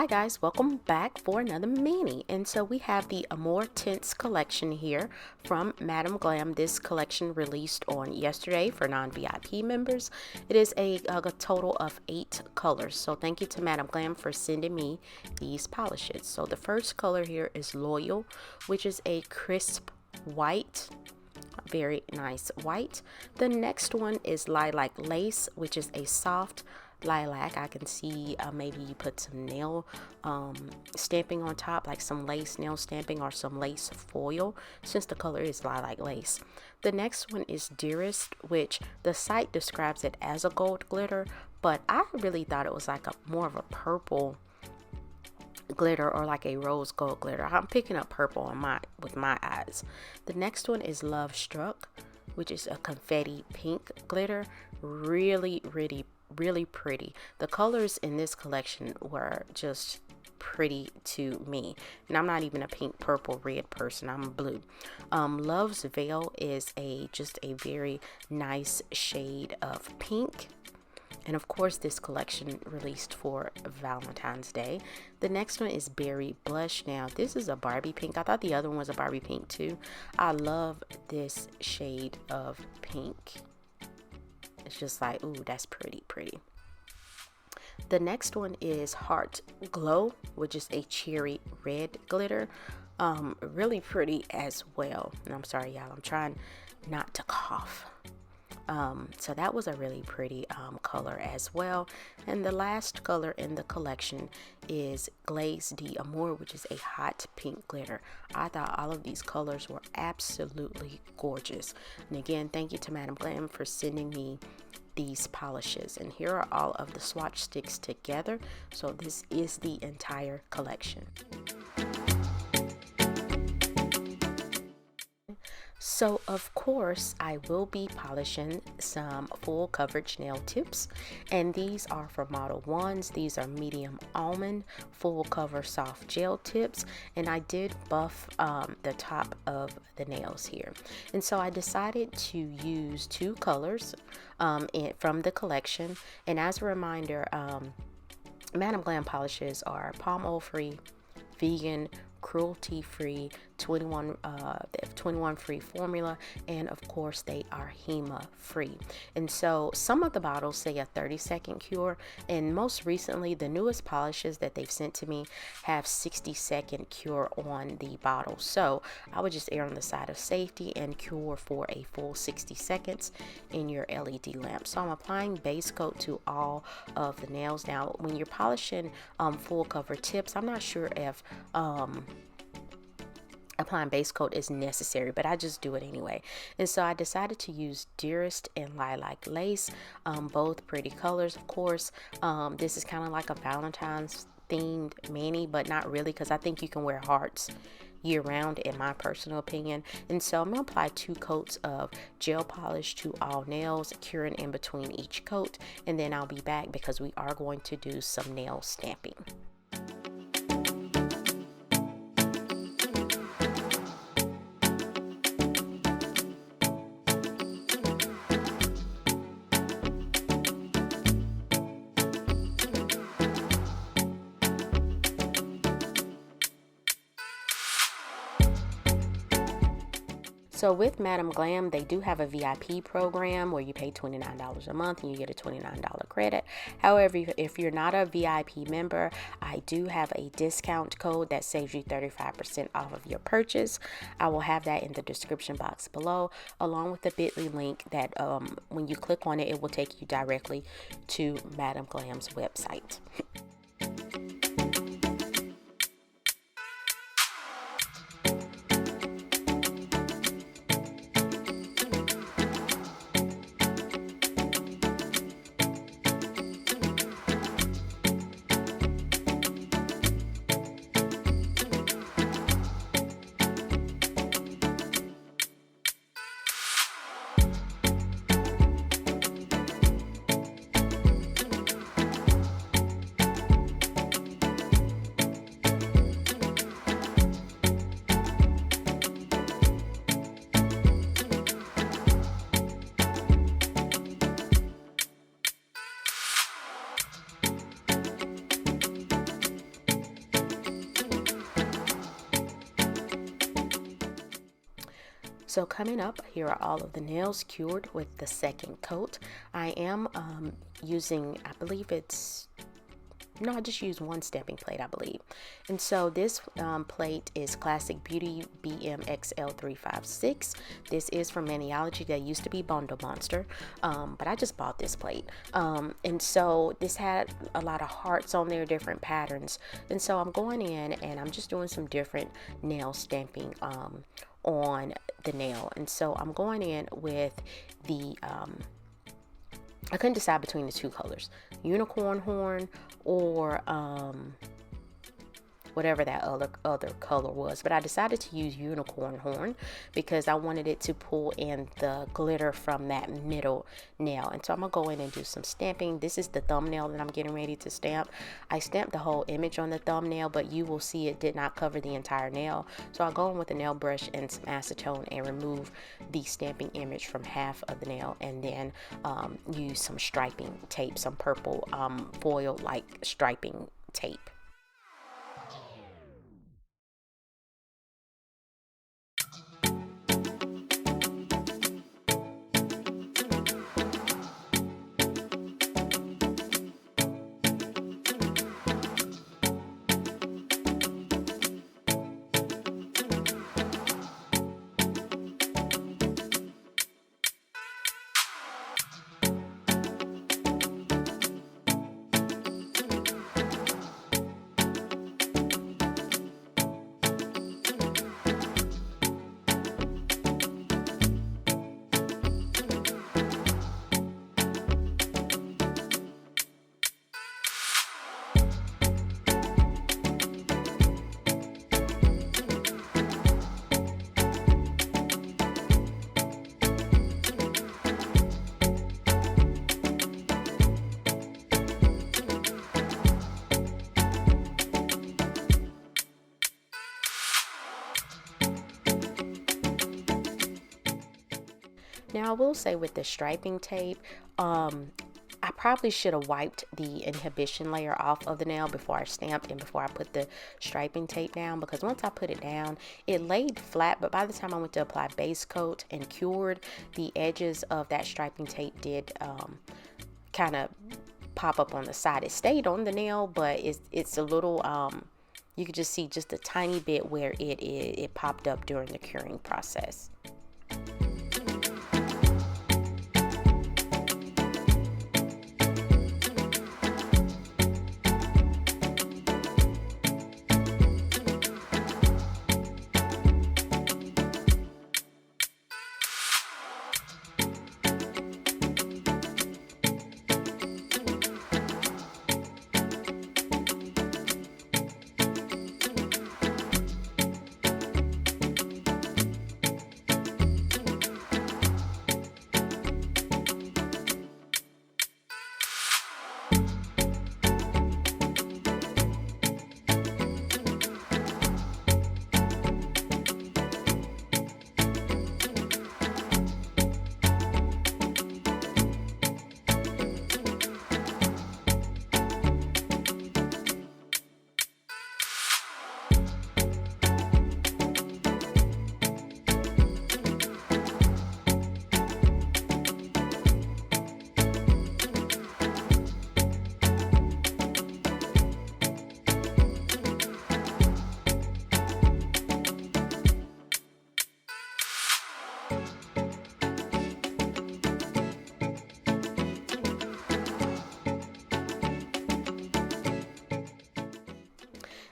Hi guys, welcome back for another mini. And so we have the Amour Tints Collection here from Madam Glam. This collection released on yesterday for non-VIP members. It is a total of 8 colors. So thank you to Madam Glam for sending me these polishes. So the first color here is Loyal, which is a crisp white. Very nice white. The next one is Lilac Lace, which is a soft lilac. I can see maybe you put some nail stamping on top, like some lace nail stamping or some lace foil, since the color is lilac lace. The next one is Dearest, which the site describes it as a gold glitter, but I really thought it was like more of a purple glitter or like a rose gold glitter. I'm picking up purple with my eyes. The next one is Love Struck, which is a confetti pink glitter. Really pretty. The colors in this collection were just pretty to me, and I'm not even a pink, purple, red person. I'm blue. Love's Veil is just a very nice shade of pink. And of course, this collection released for Valentine's Day. The next one is Berry Blush. Now, this is a Barbie pink. I thought the other one was a Barbie pink too. I love this shade of pink. It's just like, ooh, that's pretty. The next one is Heart Glow, which is a cherry red glitter. Really pretty as well. And I'm sorry, y'all, I'm trying not to cough. So that was a really pretty color as well. And the last color in the collection is Glaze d'Amour, which is a hot pink glitter. I thought all of these colors were absolutely gorgeous. And again, thank you to Madam Glam for sending me these polishes. And here are all of the swatch sticks together. So this is the entire collection. So of course I will be polishing some full coverage nail tips, and these are for Model 1s. These are medium almond full cover soft gel tips, and I did buff the top of the nails here. And so I decided to use 2 colors from the collection. And as a reminder, Madam Glam polishes are palm oil free, vegan, cruelty free, 21 free formula, and of course they are HEMA free. And so some of the bottles say a 30-second cure, and most recently the newest polishes that they've sent to me have 60-second cure on the bottle. So I would just err on the side of safety and cure for a full 60 seconds in your LED lamp. So I'm applying base coat to all of the nails. Now when you're polishing full cover tips, I'm not sure if applying base coat is necessary, but I just do it anyway. And so I decided to use Dearest and Lilac Lace, both pretty colors. Of course, this is kind of like a Valentine's themed mani, but not really, because I think you can wear hearts year round in my personal opinion. And so I'm gonna apply 2 coats of gel polish to all nails, curing in between each coat, and then I'll be back because we are going to do some nail stamping. So with Madam Glam, they do have a VIP program where you pay $29 a month and you get a $29 credit. However, if you're not a VIP member, I do have a discount code that saves you 35% off of your purchase. I will have that in the description box below, along with the bit.ly link that when you click on it, it will take you directly to Madam Glam's website. So coming up, here are all of the nails cured with the second coat. I am using, I believe it's, no, I just used one stamping plate, I believe. And so this plate is Classic Beauty 𝑚𝒊𝒔𝒉. This is from Maniology. That used to be Bondo Monster, but I just bought this plate. And so this had a lot of hearts on there, different patterns. And so I'm going in and I'm just doing some different nail stamping on the nail. And so I'm going in with the I couldn't decide between the two colors, unicorn horn or whatever that other color was, but I decided to use unicorn horn because I wanted it to pull in the glitter from that middle nail. And so I'm gonna go in and do some stamping. This is the thumbnail that I'm getting ready to stamp. I stamped the whole image on the thumbnail, but you will see it did not cover the entire nail. So I'll go in with a nail brush and some acetone and remove the stamping image from half of the nail, and then use some striping tape, some purple foil like striping tape. Now I will say with the striping tape, I probably should have wiped the inhibition layer off of the nail before I stamped and before I put the striping tape down, because once I put it down, it laid flat, but by the time I went to apply base coat and cured, the edges of that striping tape did kind of pop up on the side. It stayed on the nail, but it's a little, you could just see just a tiny bit where it popped up during the curing process.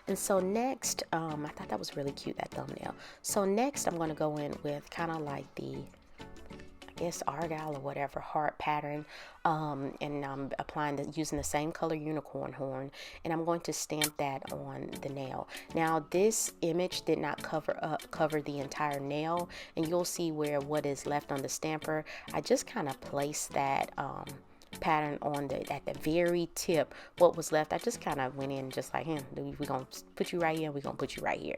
And so next, I thought that was really cute, that thumbnail. So next I'm going to go in with kind of like the, I guess, argyle or whatever heart pattern, and I'm applying using the same color unicorn horn, and I'm going to stamp that on the nail. Now this image did not cover the entire nail, and you'll see where what is left on the stamper, I just kind of placed that pattern on at the very tip. What was left, I just kind of went in just like, we're gonna put you right here, we're gonna put you right here.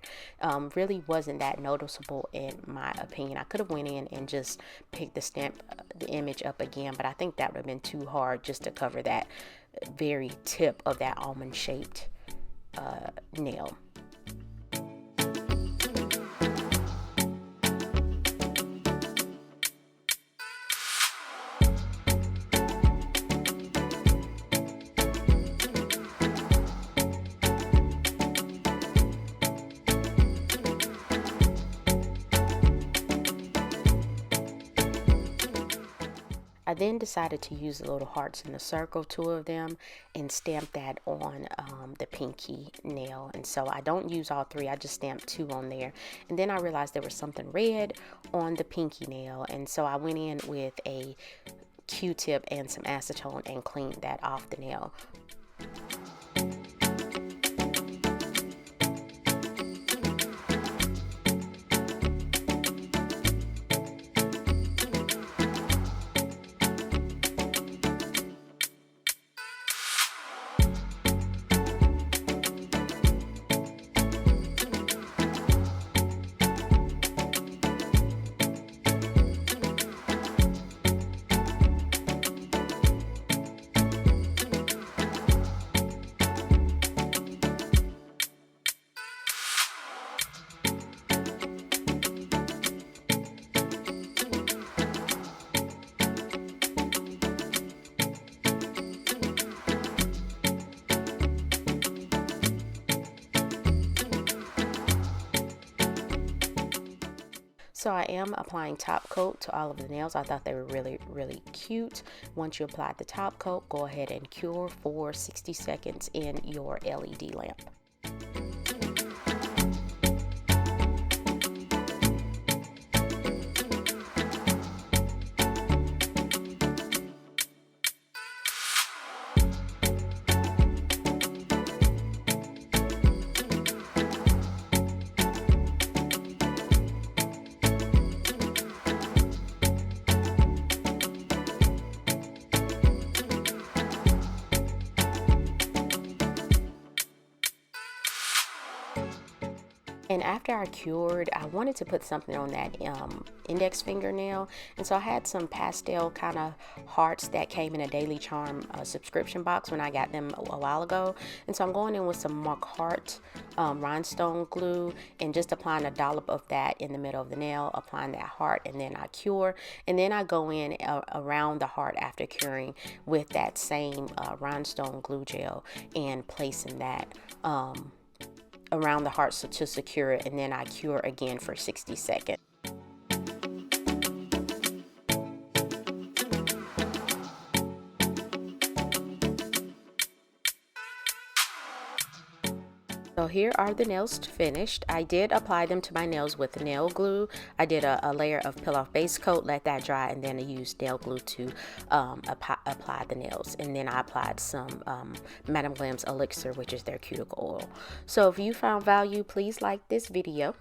Really wasn't that noticeable in my opinion. I could have went in and just picked the image up again, but I think that would have been too hard just to cover that very tip of that almond shaped nail. I then decided to use the little hearts in the circle, 2 of them, and stamp that on the pinky nail. And so I don't use all 3, I just stamped 2 on there. And then I realized there was something red on the pinky nail, and so I went in with a Q-tip and some acetone and cleaned that off the nail. So I am applying top coat to all of the nails. I thought they were really, really cute. Once you apply the top coat, go ahead and cure for 60 seconds in your LED lamp. And after I cured, I wanted to put something on that index fingernail, and so I had some pastel kind of hearts that came in a Daily Charm subscription box when I got them a while ago. And so I'm going in with some Mark Hart rhinestone glue and just applying a dollop of that in the middle of the nail, applying that heart, and then I cure, and then I go in around the heart after curing with that same rhinestone glue gel and placing that around the heart to secure it, and then I cure again for 60 seconds. So here are the nails finished. I did apply them to my nails with nail glue. I did a layer of peel off base coat, let that dry, and then I used nail glue to apply the nails. And then I applied some Madam Glam's elixir, which is their cuticle oil. So if you found value, please like this video.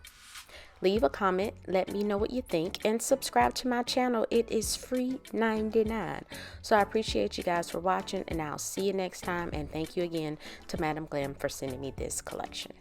Leave a comment, let me know what you think, and subscribe to my channel. It is free 99. So I appreciate you guys for watching, and I'll see you next time. And thank you again to Madam Glam for sending me this collection.